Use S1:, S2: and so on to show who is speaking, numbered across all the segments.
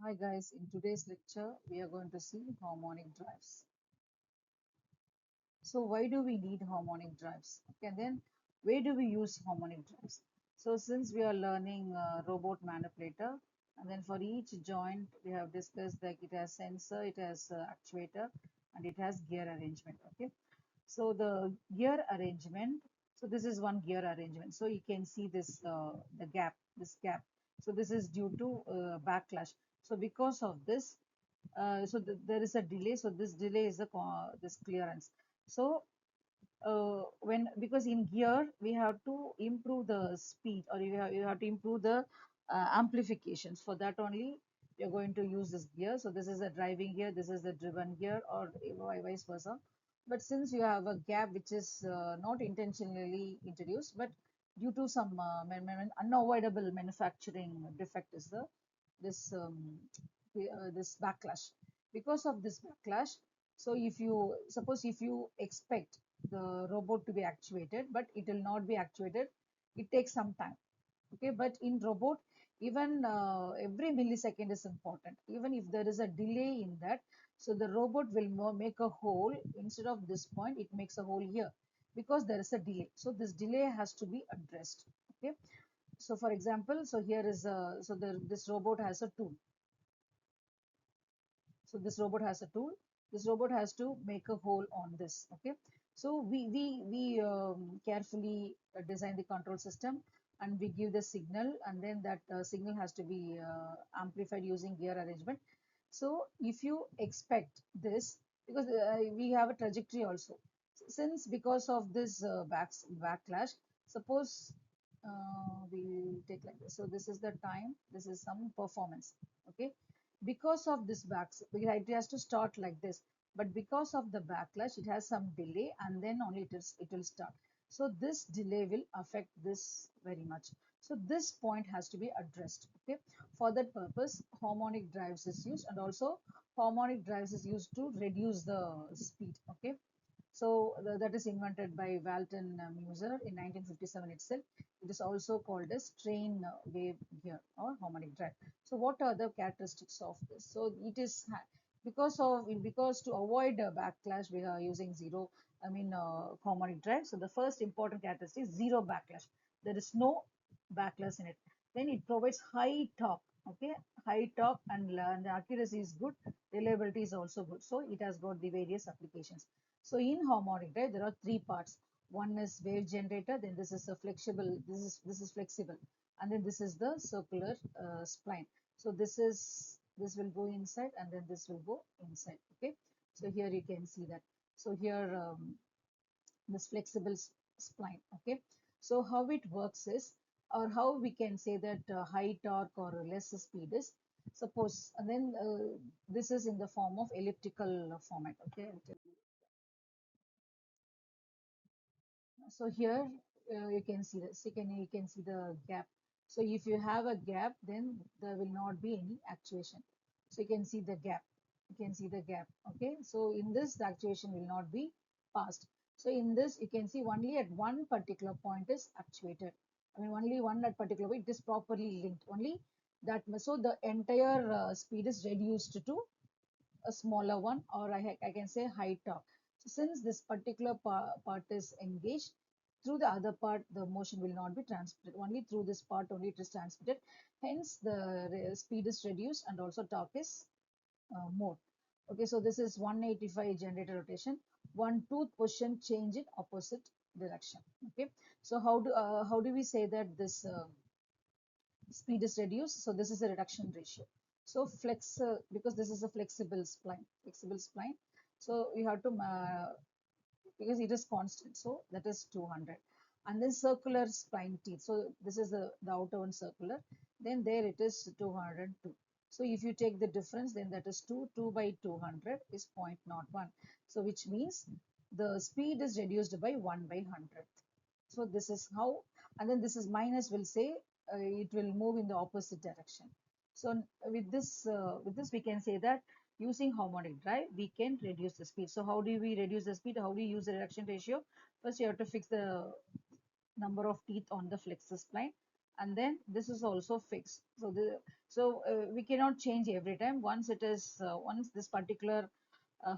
S1: Hi guys, in today's lecture we are going to see harmonic drives. So why do we need harmonic drives? Okay, and then where do we use harmonic drives? So since we are learning robot manipulator, and then for each joint we have discussed that it has sensor, it has actuator, and it has gear arrangement. Okay, so the gear arrangement, so this is one gear arrangement. So you can see this the gap, this gap. So this is due to backlash. So because of this, there is a delay. So this delay is the this clearance. So when because in gear we have to improve the speed, or you have to improve the amplifications. For that only you're going to use this gear. So this is a driving gear, this is the driven gear, or vice versa. But since you have a gap which is not intentionally introduced, but due to some unavoidable manufacturing defect, is the this this backlash. Because of this backlash, so if you suppose, if you expect the robot to be actuated, but it will not be actuated, it takes some time. Okay, but in robot, even every millisecond is important. Even if there is a delay in that, so the robot will make a hole. Instead of this point, it makes a hole here because there is a delay. So this delay has to be addressed. Okay, so for example, so here is a, so this robot has a tool. So this robot has a tool. This robot has to make a hole on this. Okay. So we carefully design the control system, and we give the signal, and then that signal has to be amplified using gear arrangement. So if you expect this, because we have a trajectory also. Since because of this backlash, suppose we take like this. So this is the time. This is some performance. Okay, because of this because it has to start like this, but because of the backlash it has some delay, and then only it will start. So this delay will affect this very much. So this point has to be addressed. Okay, for that purpose harmonic drives is used, and also harmonic drives is used to reduce the speed. Okay, so that is invented by Walton Muser in 1957 itself. It is also called as strain wave gear or harmonic drive. So what are the characteristics of this? So it is because to avoid backlash we are using zero. Harmonic drive. So the first important characteristic is zero backlash. There is no backlash in it. Then it provides high torque. Okay, high torque, and the accuracy is good. Reliability is also good. So it has got the various applications. So in harmonic drive, there are three parts. One is wave generator, then this is a flexible, this is flexible, and then this is the circular spline. So this will go inside, and then this will go inside. Okay, so here you can see that. So here this flexible spline. Okay, so how it works is, or how we can say that high torque or less speed is, suppose, and then this is in the form of elliptical format. Okay, so here you can see this. You can see the gap. So if you have a gap, then there will not be any actuation. So you can see the gap. You can see the gap. Okay. So in this, the actuation will not be passed. So in this, you can see only at one particular point is actuated. Only one at particular point, it is properly linked. Only that. So the entire speed is reduced to a smaller one, or I can say high torque. So since this particular part is engaged, through the other part the motion will not be transmitted. Only through this part only it is transmitted. Hence the speed is reduced, and also torque is more. Okay, so this is 185 generator rotation. One tooth position change in opposite direction. Okay, so how do we say that this speed is reduced? So this is a reduction ratio. So because this is a flexible spline, so you have to because it is constant, so that is 200. And then circular spline teeth, so this is the outer one circular, then there it is 202. So if you take the difference, then that is 2 by 200 is 0.01. So which means the speed is reduced by 1 by 100. So this is how, and then this is minus, will say it will move in the opposite direction. So with this we can say that using harmonic drive we can reduce the speed. So how do we reduce the speed? How do you use the reduction ratio? First you have to fix the number of teeth on the flexor spline, and then this is also fixed. We cannot change every time. Once it is once this particular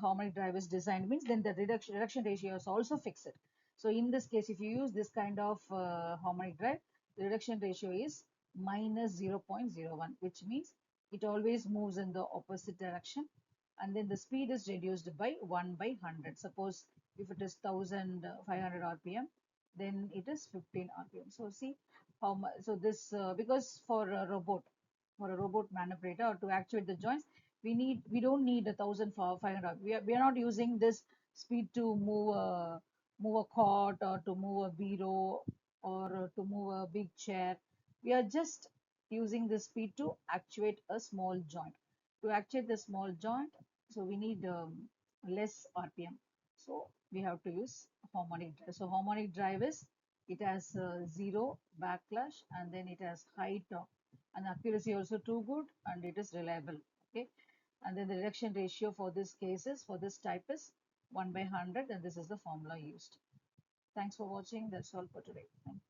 S1: harmonic drive is designed means, then the reduction ratio is also fixed. So in this case, if you use this kind of harmonic drive, the reduction ratio is minus 0.01, which means it always moves in the opposite direction, and then the speed is reduced by 1 by 100. Suppose if it is 1500 rpm, then it is 15 rpm. So see how much. So this because for a robot manipulator, or to actuate the joints, we don't need 1500. We are not using this speed to move a cot, or to move a bureau, or to move a big chair. We are just using this speed to actuate a small joint. To actuate the small joint, so we need less rpm. So we have to use harmonic drive. So harmonic drive is, it has zero backlash, and then it has high torque, and accuracy also too good, and it is reliable. Okay, and then the reduction ratio for this cases, for this type, is 1 by 100, and this is the formula used. Thanks for watching. That's all for today. Thank you.